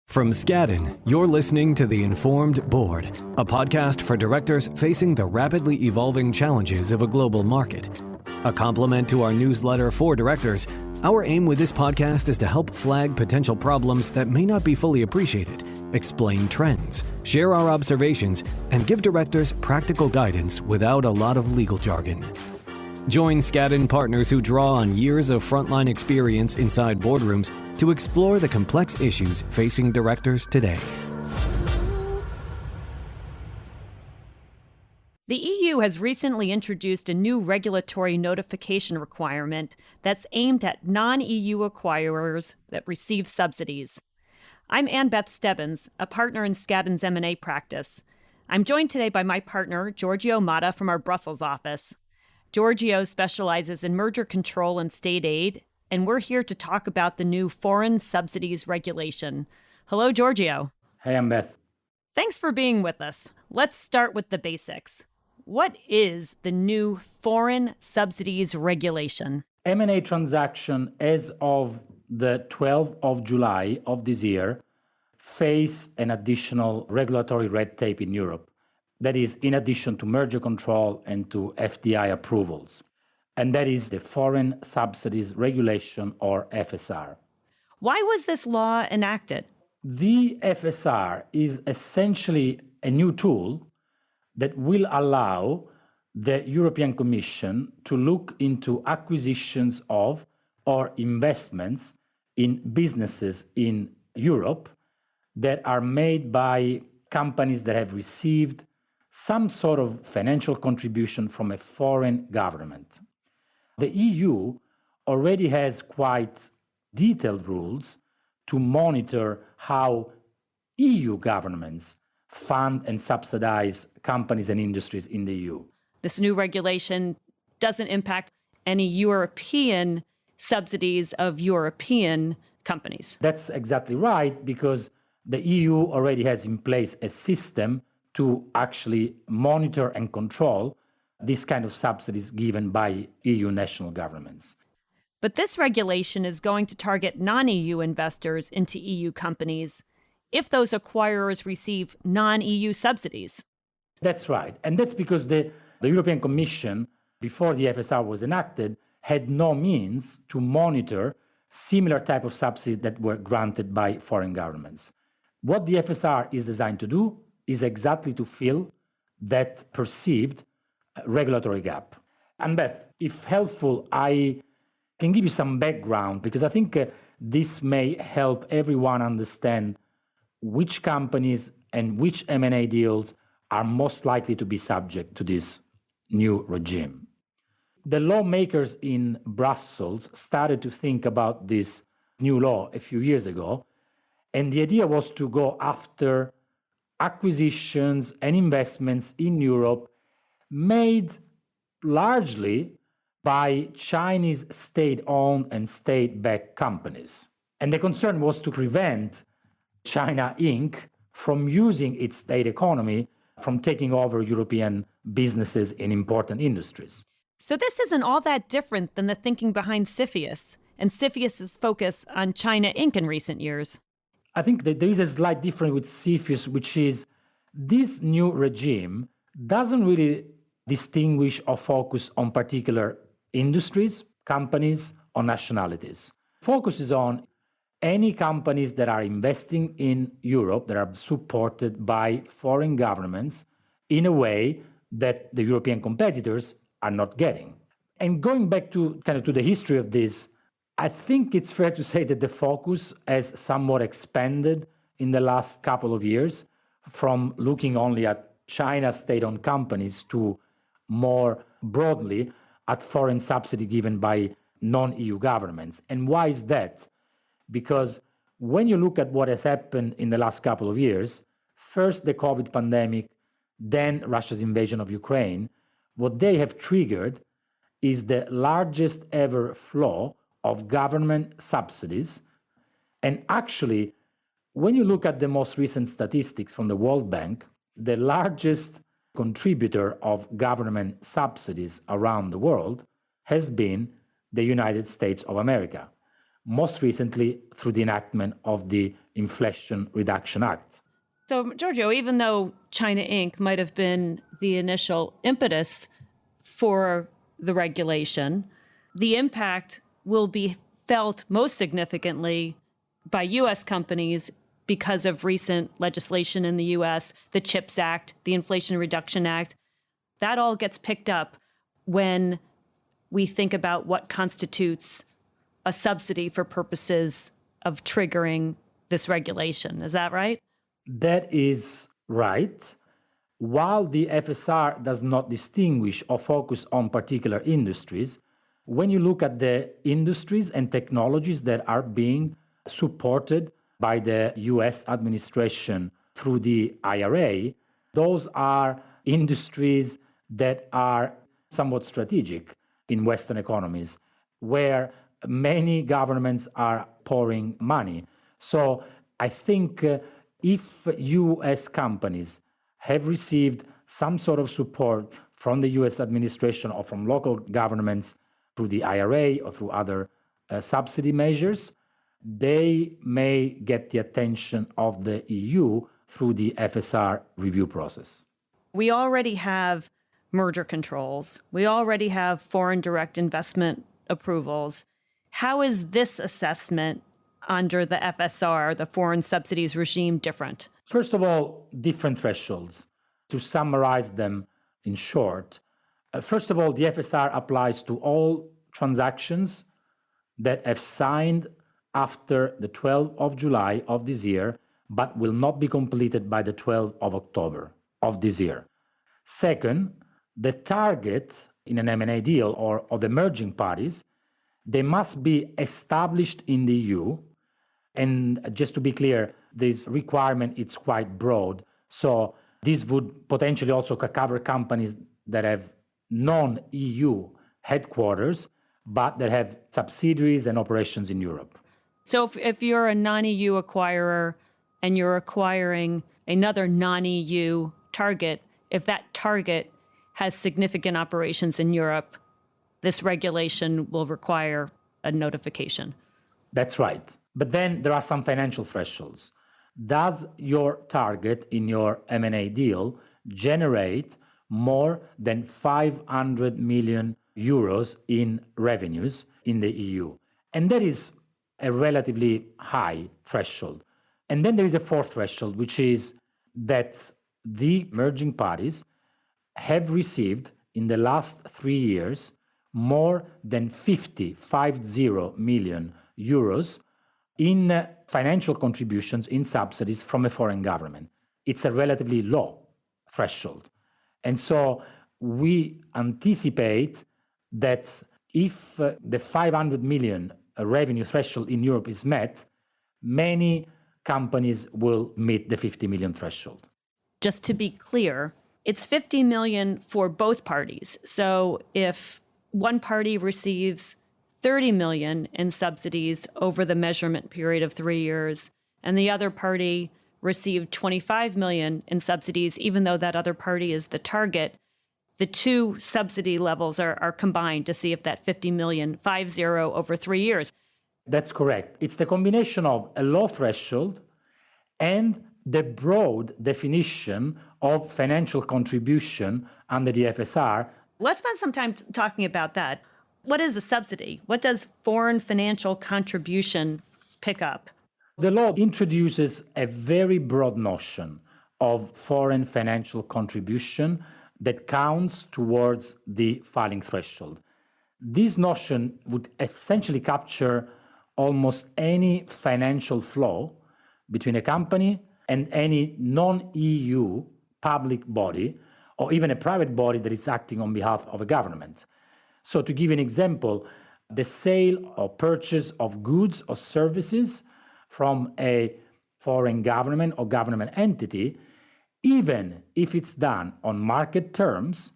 From Skadden, you're listening to The Informed Board, a podcast for directors facing the rapidly evolving challenges of a global market. A complement to our newsletter for directors, our aim with this podcast is to help flag potential problems that may not be fully appreciated, explain trends, share our observations, and give directors practical guidance without a lot of legal jargon. Join Skadden partners who draw on years of frontline experience inside boardrooms to explore the complex issues facing directors today. The EU has recently introduced a new regulatory notification requirement that's aimed at non-EU acquirers that receive subsidies. I'm Ann Beth Stebbins, a partner in Skadden's M&A practice. I'm joined today by my partner, Giorgio Motta, from our Brussels office. Giorgio specializes in merger control and state aid, and we're here to talk about the new foreign subsidies regulation. Hello, Giorgio. Hey, Ann Beth. Thanks for being with us. Let's start with the basics. What is the new foreign subsidies regulation? M&A transaction as of the 12th of July of this year face an additional regulatory red tape in Europe. That is, in addition to merger control and to FDI approvals. And that is the Foreign Subsidies Regulation, or FSR. Why was this law enacted? The FSR is essentially a new tool that will allow the European Commission to look into acquisitions of or investments in businesses in Europe that are made by companies that have received some sort of financial contribution from a foreign government. The EU already has quite detailed rules to monitor how EU governments fund and subsidize companies and industries in the EU. This new regulation doesn't impact any European subsidies of European companies. That's exactly right, because the EU already has in place a system to actually monitor and control this kind of subsidies given by EU national governments. But this regulation is going to target non-EU investors into EU companies if those acquirers receive non-EU subsidies. That's right. And that's because the European Commission, before the FSR was enacted, had no means to monitor similar type of subsidies that were granted by foreign governments. What the FSR is designed to do is exactly to fill that perceived regulatory gap. And Beth, if helpful, I can give you some background, because I think this may help everyone understand which companies and which M&A deals are most likely to be subject to this new regime. The lawmakers in Brussels started to think about this new law a few years ago, and the idea was to go after acquisitions and investments in Europe made largely by Chinese state-owned and state-backed companies. And the concern was to prevent China Inc. from using its state economy from taking over European businesses in important industries. So this isn't all that different than the thinking behind CFIUS and CFIUS's focus on China Inc. in recent years. I think that there is a slight difference with CFIUS, which is this new regime doesn't really distinguish or focus on particular industries, companies, or nationalities. Focuses on any companies that are investing in Europe that are supported by foreign governments in a way that the European competitors are not getting. And going back to to the history of this, I think it's fair to say that the focus has somewhat expanded in the last couple of years from looking only at China's state-owned companies to more broadly at foreign subsidy given by non-EU governments. And why is that? Because when you look at what has happened in the last couple of years, first the COVID pandemic, then Russia's invasion of Ukraine, what they have triggered is the largest ever flow of government subsidies. And actually, when you look at the most recent statistics from the World Bank, the largest contributor of government subsidies around the world has been the United States of America, most recently through the enactment of the Inflation Reduction Act. So, Giorgio, even though China Inc. might have been the initial impetus for the regulation, the impact will be felt most significantly by U.S. companies because of recent legislation in the U.S., the CHIPS Act, the Inflation Reduction Act. That all gets picked up when we think about what constitutes a subsidy for purposes of triggering this regulation. Is that right? That is right. While the FSR does not distinguish or focus on particular industries, when you look at the industries and technologies that are being supported by the US administration through the IRA, those are industries that are somewhat strategic in Western economies, where many governments are pouring money. So I think if US companies have received some sort of support from the US administration or from local governments through the IRA or through other subsidy measures, they may get the attention of the EU through the FSR review process. We already have merger controls. We already have foreign direct investment approvals. How is this assessment under the FSR, the foreign subsidies regime, different? First of all, different thresholds. To summarize them in short, first of all, the FSR applies to all transactions that have signed after the 12th of July of this year, but will not be completed by the 12th of October of this year. Second, the target in an M&A deal or the merging parties, they must be established in the EU. And just to be clear, this requirement is quite broad. So this would potentially also cover companies that have non-EU headquarters, but that have subsidiaries and operations in Europe. So if you're a non-EU acquirer and you're acquiring another non-EU target, if that target has significant operations in Europe, this regulation will require a notification. That's right. But then there are some financial thresholds. Does your target in your M&A deal generate more than 500 million euros in revenues in the EU? And that is a relatively high threshold. And then there is a fourth threshold, which is that the merging parties have received in the last 3 years more than 50 million euros in financial contributions, in subsidies from a foreign government. It's a relatively low threshold. And so we anticipate that if the 500 million revenue threshold in Europe is met, many companies will meet the 50 million threshold. Just to be clear, it's 50 million for both parties. So if one party receives 30 million in subsidies over the measurement period of 3 years, and the other party received 25 million in subsidies, even though that other party is the target, the two subsidy levels are combined to see if that 50 million, 50 over 3 years. That's correct. It's the combination of a low threshold and the broad definition of financial contribution under the FSR. Let's spend some time talking about that. What is a subsidy? What does foreign financial contribution pick up? The law introduces a very broad notion of foreign financial contribution that counts towards the filing threshold. This notion would essentially capture almost any financial flow between a company and any non-EU public body, or even a private body that is acting on behalf of a government. So to give an example, the sale or purchase of goods or services from a foreign government or government entity, even if it's done on market terms,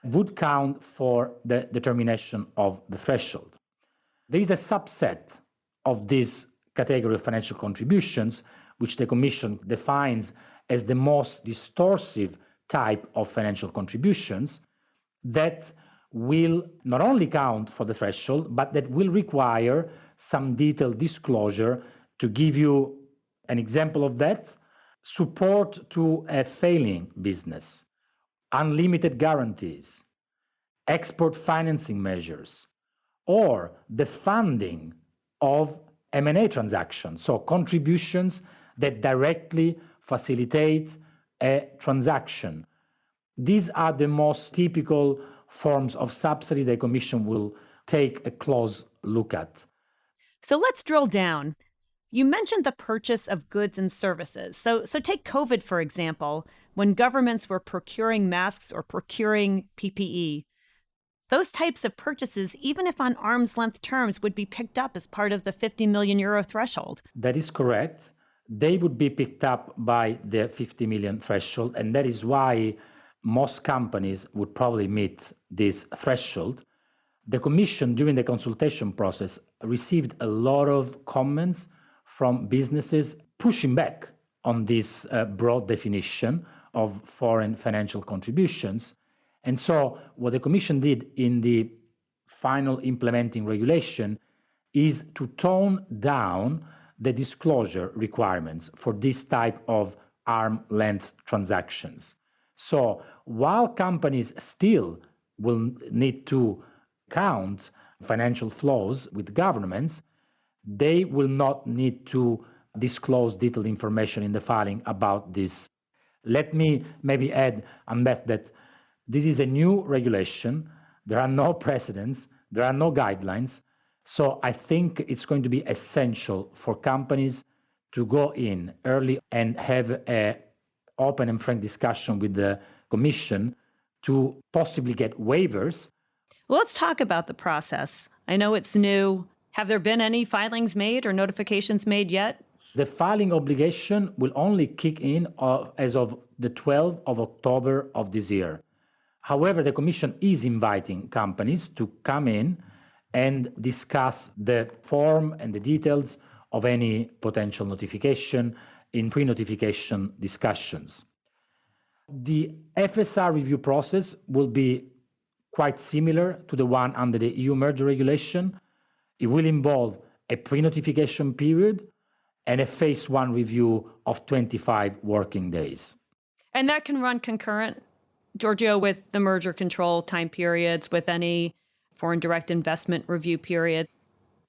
would count for the determination of the threshold. There is a subset of this category of financial contributions, which the Commission defines as the most distortive type of financial contributions, that will not only count for the threshold, but that will require some detailed disclosure to give you An example of that, support to a failing business, unlimited guarantees, export financing measures, or the funding of M&A transactions, so contributions that directly facilitate a transaction. These are the most typical forms of subsidy the Commission will take a close look at. So let's drill down. You mentioned the purchase of goods and services. So take COVID, for example, when governments were procuring masks or procuring PPE. Those types of purchases, even if on arm's length terms, would be picked up as part of the 50 million euro threshold. That is correct. They would be picked up by the 50 million threshold, and that is why most companies would probably meet this threshold. The Commission, during the consultation process, received a lot of comments from businesses pushing back on this broad definition of foreign financial contributions. And so what the Commission did in the final implementing regulation is to tone down the disclosure requirements for this type of arm-length transactions. So while companies still will need to count financial flows with governments, they will not need to disclose detailed information in the filing about this. Let me maybe add, Ann Beth, that this is a new regulation. There are no precedents. There are no guidelines. So I think it's going to be essential for companies to go in early and have an open and frank discussion with the Commission to possibly get waivers. Well, let's talk about the process. I know it's new. Have there been any filings made or notifications made yet? The filing obligation will only kick in as of the 12th of October of this year. However, the Commission is inviting companies to come in and discuss the form and the details of any potential notification in pre-notification discussions. The FSR review process will be quite similar to the one under the EU merger regulation. It will involve a pre-notification period and a phase one review of 25 working days. And that can run concurrent, Giorgio, with the merger control time periods, with any foreign direct investment review period?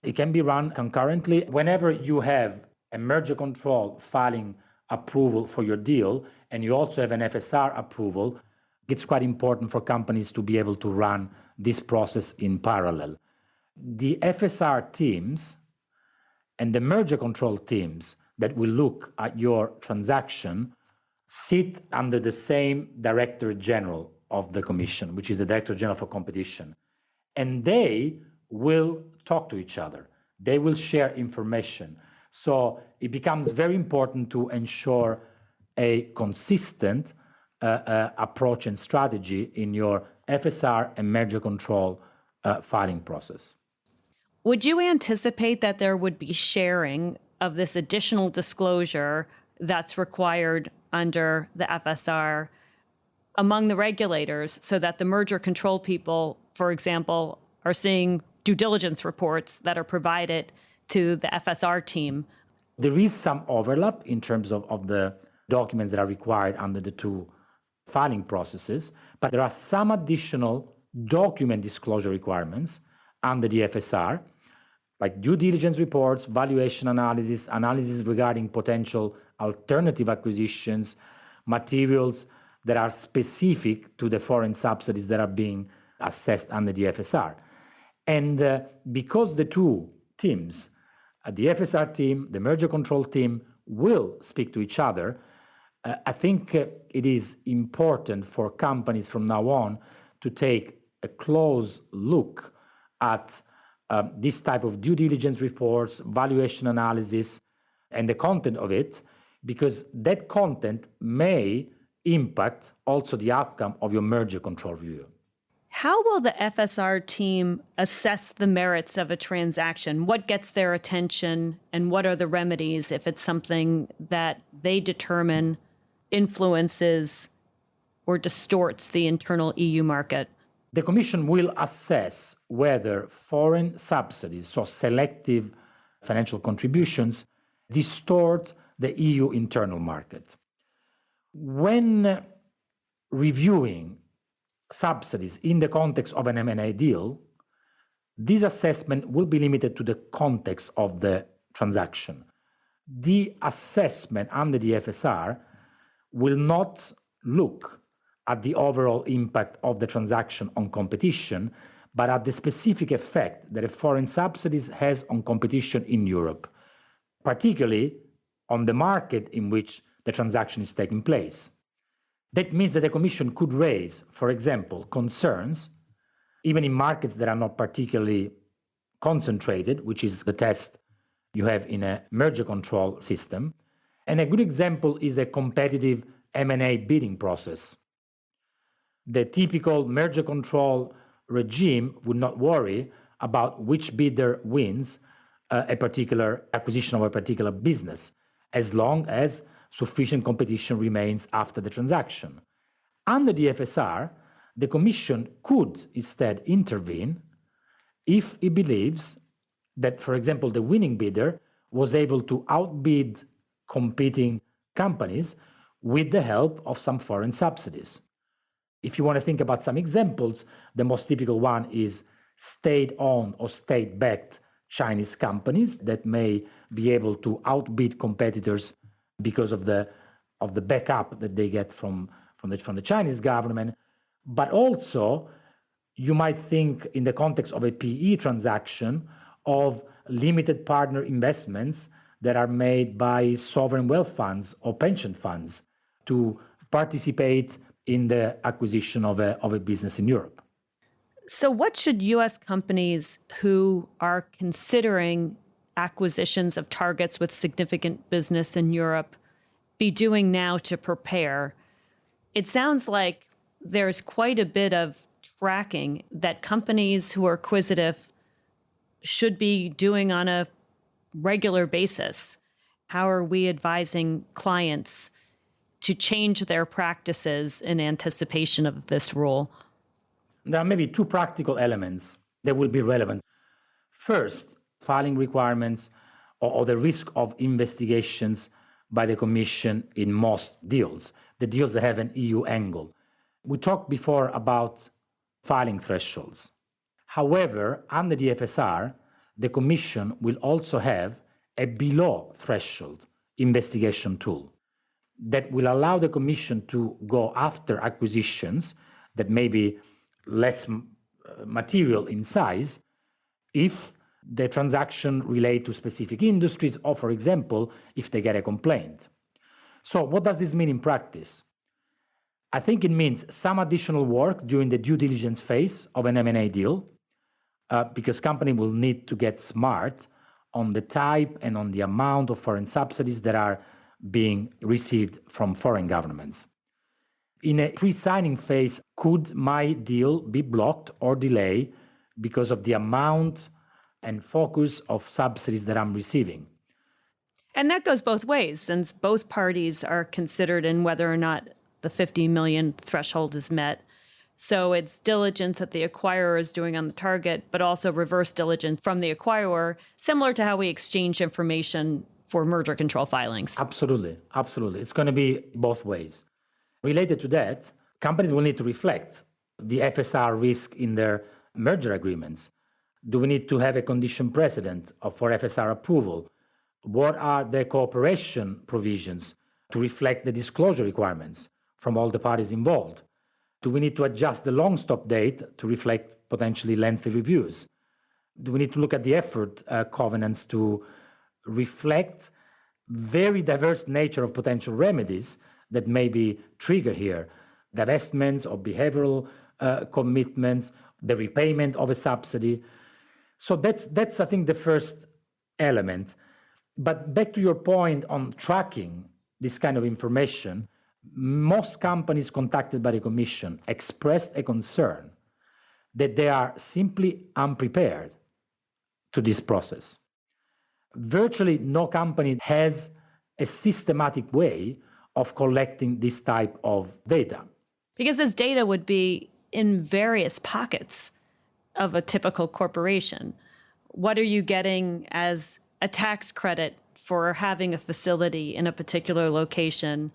It can be run concurrently. Whenever you have a merger control filing approval for your deal, and you also have an FSR approval, it's quite important for companies to be able to run this process in parallel. The FSR teams and the merger control teams that will look at your transaction sit under the same Director General of the Commission, which is the Director General for Competition. And they will talk to each other. They will share information. So it becomes very important to ensure a consistent approach and strategy in your FSR and merger control filing process. Would you anticipate that there would be sharing of this additional disclosure that's required under the FSR among the regulators so that the merger control people, for example, are seeing due diligence reports that are provided to the FSR team? There is some overlap in terms of the documents that are required under the two filing processes, but there are some additional document disclosure requirements under the FSR, like due diligence reports, valuation analysis, analysis regarding potential alternative acquisitions, materials that are specific to the foreign subsidies that are being assessed under the FSR. And because the two teams, the FSR team, the merger control team, will speak to each other, I think it is important for companies from now on to take a close look at this type of due diligence reports, valuation analysis, and the content of it, because that content may impact also the outcome of your merger control review. How will the FSR team assess the merits of a transaction? What gets their attention and what are the remedies if it's something that they determine influences or distorts the internal EU market? The Commission will assess whether foreign subsidies, so selective financial contributions, distort the EU internal market. When reviewing subsidies in the context of an M&A deal, this assessment will be limited to the context of the transaction. The assessment under the FSR will not look at the overall impact of the transaction on competition, but at the specific effect that a foreign subsidies has on competition in Europe, particularly on the market in which the transaction is taking place. That means that the Commission could raise, for example, concerns, even in markets that are not particularly concentrated, which is the test you have in a merger control system. And a good example is a competitive M&A bidding process. The typical merger control regime would not worry about which bidder wins a particular acquisition of a particular business, as long as sufficient competition remains after the transaction. Under the FSR, the Commission could instead intervene if it believes that, for example, the winning bidder was able to outbid competing companies with the help of some foreign subsidies. If you want to think about some examples, the most typical one is state-owned or state-backed Chinese companies that may be able to outbid competitors because of the backup that they get from the Chinese government. But also, you might think in the context of a PE transaction of limited partner investments that are made by sovereign wealth funds or pension funds to participate in the acquisition of a business in Europe. So what should U.S. companies who are considering acquisitions of targets with significant business in Europe be doing now to prepare? It sounds like there's quite a bit of tracking that companies who are acquisitive should be doing on a regular basis. How are we advising clients to change their practices in anticipation of this rule? There are maybe two practical elements that will be relevant. First, filing requirements or the risk of investigations by the Commission in most deals, the deals that have an EU angle. We talked before about filing thresholds. However, under the FSR, the Commission will also have a below threshold investigation tool that will allow the Commission to go after acquisitions that may be less material in size if the transaction relate to specific industries or, for example, if they get a complaint. So what does this mean in practice? I think it means some additional work during the due diligence phase of an M&A deal, because company will need to get smart on the type and on the amount of foreign subsidies that are being received from foreign governments. In a pre-signing phase, could my deal be blocked or delayed because of the amount and focus of subsidies that I'm receiving? And that goes both ways, since both parties are considered in whether or not the 50 million threshold is met. So it's diligence that the acquirer is doing on the target, but also reverse diligence from the acquirer, similar to how we exchange information for merger control filings. Absolutely, absolutely. It's going to be both ways. Related to that, companies will need to reflect the FSR risk in their merger agreements. Do we need to have a condition precedent for FSR approval? What are the cooperation provisions to reflect the disclosure requirements from all the parties involved? Do we need to adjust the long stop date to reflect potentially lengthy reviews? Do we need to look at the effort covenants to reflect very diverse nature of potential remedies that may be triggered here? Divestments or behavioral commitments, the repayment of a subsidy. So that's I think, the first element. But back to your point on tracking this kind of information, most companies contacted by the Commission expressed a concern that they are simply unprepared to this process. Virtually no company has a systematic way of collecting this type of data. Because this data would be in various pockets of a typical corporation. What are you getting as a tax credit for having a facility in a particular location.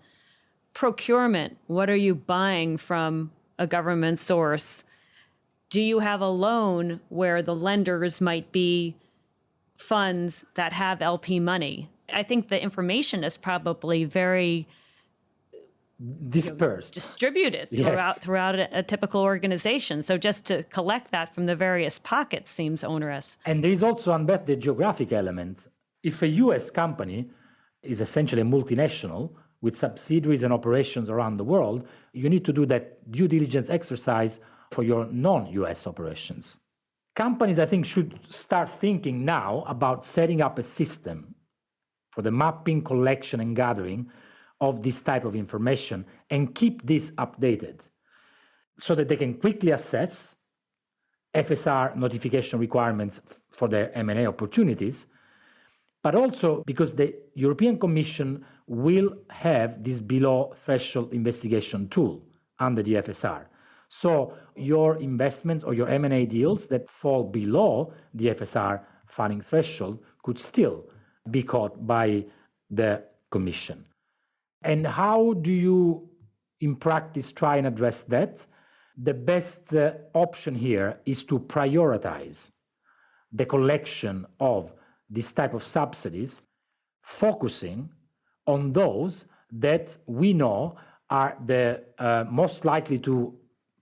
Procurement, what are you buying from a government source? Do you have a loan where the lenders might be funds that have LP money? I think the information is probably very dispersed, distributed throughout a typical organization. So just to collect that from the various pockets seems onerous. And there is also, Ann Beth, the geographic element. If a US company is essentially a multinational with subsidiaries and operations around the world, you need to do that due diligence exercise for your non-US operations. Companies, I think, should start thinking now about setting up a system for the mapping, collection, and gathering of this type of information and keep this updated so that they can quickly assess FSR notification requirements for their M&A opportunities, but also because the European Commission will have this below threshold investigation tool under the FSR. So your investments or your M&A deals that fall below the FSR funding threshold could still be caught by the Commission. And how do you, in practice, try and address that? The best option here is to prioritize the collection of this type of subsidies, focusing on those that we know are the most likely to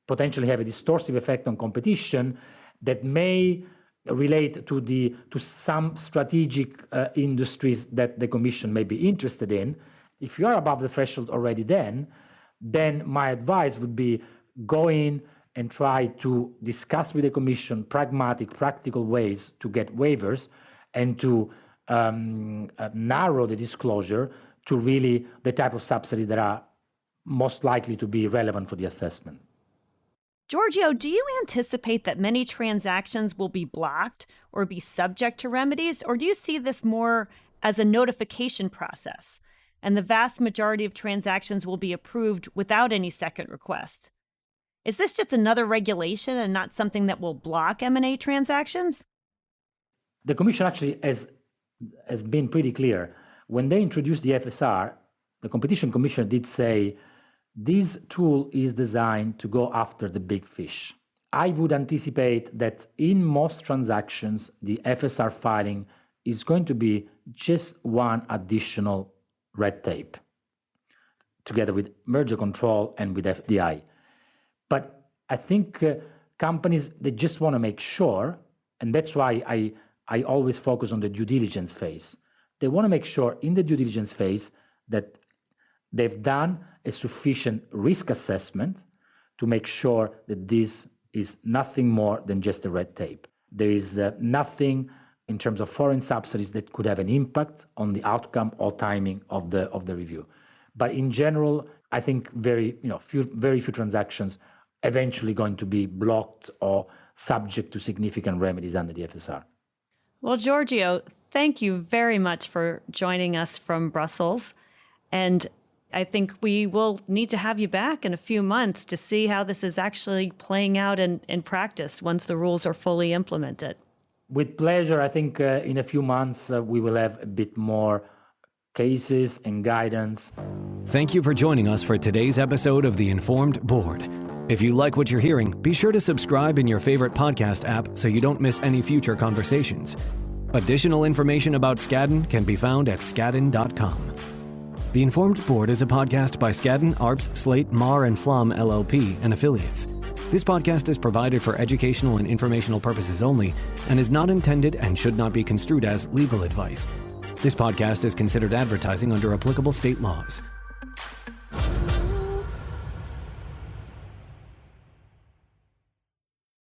potentially have a distortive effect on competition, that may relate to some strategic industries that the Commission may be interested in. If you are above the threshold already then my advice would be go in and try to discuss with the Commission pragmatic, practical ways to get waivers and to narrow the disclosure to really the type of subsidies that are most likely to be relevant for the assessment. Giorgio, do you anticipate that many transactions will be blocked or be subject to remedies, or do you see this more as a notification process, and the vast majority of transactions will be approved without any second request? Is this just another regulation and not something that will block M&A transactions? The Commission actually has been pretty clear. When they introduced the FSR, the Competition Commissioner did say, this tool is designed to go after the big fish. I would anticipate that in most transactions, the FSR filing is going to be just one additional red tape, together with merger control and with FDI. But I think companies, they just want to make sure, and that's why I always focus on the due diligence phase. They want to make sure in the due diligence phase that they've done a sufficient risk assessment to make sure that this is nothing more than just a red tape. There is nothing in terms of foreign subsidies that could have an impact on the outcome or timing of the review. But in general, I think very few transactions eventually going to be blocked or subject to significant remedies under the FSR. Well, Giorgio, thank you very much for joining us from Brussels. And I think we will need to have you back in a few months to see how this is actually playing out in practice once the rules are fully implemented. With pleasure. I think in a few months we will have a bit more cases and guidance. Thank you for joining us for today's episode of The Informed Board. If you like what you're hearing, be sure to subscribe in your favorite podcast app so you don't miss any future conversations. Additional information about Skadden can be found at skadden.com. The Informed Board is a podcast by Skadden, Arps, Slate, Meagher, and Flom LLP and affiliates. This podcast is provided for educational and informational purposes only and is not intended and should not be construed as legal advice. This podcast is considered advertising under applicable state laws.